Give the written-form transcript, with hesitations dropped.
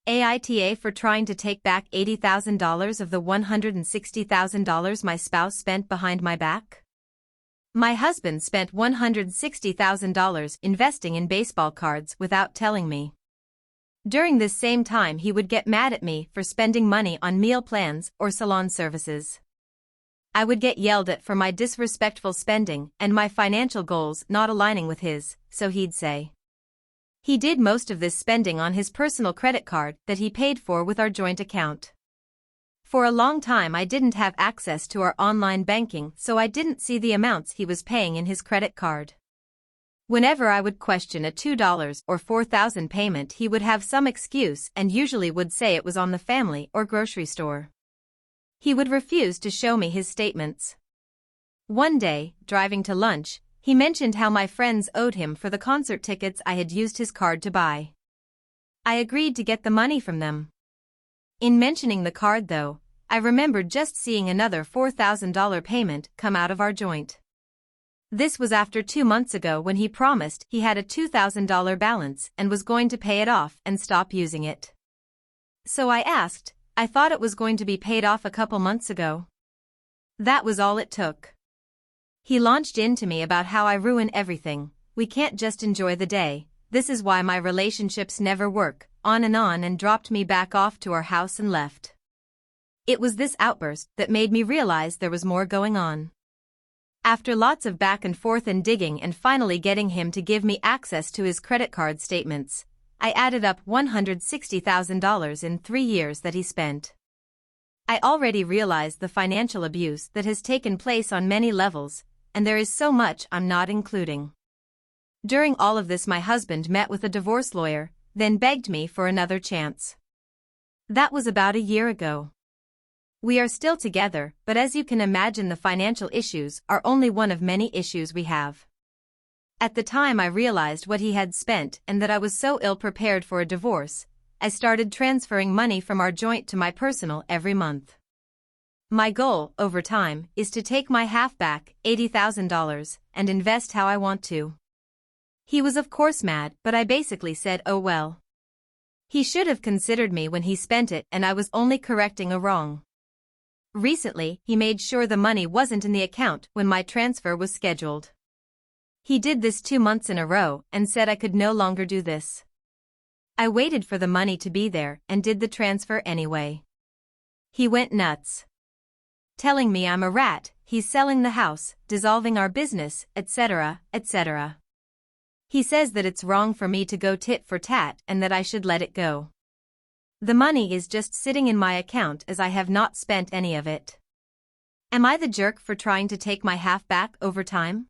AITA for trying to take back $80,000 of the $160,000 my spouse spent behind my back? My husband spent $160,000 investing in baseball cards without telling me. During this same time he would get mad at me for spending money on meal plans or salon services. I would get yelled at for my disrespectful spending and my financial goals not aligning with his, so he'd say. He did most of this spending on his personal credit card that he paid for with our joint account. For a long time I didn't have access to our online banking, so I didn't see the amounts he was paying in his credit card. Whenever I would question a $2 or $4,000 payment, he would have some excuse and usually would say it was on the family or grocery store. He would refuse to show me his statements. One day, driving to lunch, he mentioned how my friends owed him for the concert tickets I had used his card to buy. I agreed to get the money from them. In mentioning the card though, I remembered just seeing another $4,000 payment come out of our joint. This was after 2 months ago when he promised he had a $2,000 balance and was going to pay it off and stop using it. So I asked, I thought it was going to be paid off a couple months ago. That was all it took. He launched into me about how I ruin everything, we can't just enjoy the day, this is why my relationships never work, on, and dropped me back off to our house and left. It was this outburst that made me realize there was more going on. After lots of back and forth and digging and finally getting him to give me access to his credit card statements, I added up $160,000 in 3 years that he spent. I already realized the financial abuse that has taken place on many levels, and there is so much I'm not including. During all of this my husband met with a divorce lawyer, then begged me for another chance. That was about a year ago. We are still together, but as you can imagine the financial issues are only one of many issues we have. At the time I realized what he had spent and that I was so ill-prepared for a divorce, I started transferring money from our joint to my personal every month. My goal, over time, is to take my half back, $80,000, and invest how I want to. He was of course mad, but I basically said oh well. He should have considered me when he spent it and I was only correcting a wrong. Recently, he made sure the money wasn't in the account when my transfer was scheduled. He did this 2 months in a row and said I could no longer do this. I waited for the money to be there and did the transfer anyway. He went nuts. Telling me I'm a rat, he's selling the house, dissolving our business, etc., etc. He says that it's wrong for me to go tit for tat and that I should let it go. The money is just sitting in my account as I have not spent any of it. Am I the jerk for trying to take my half back over time?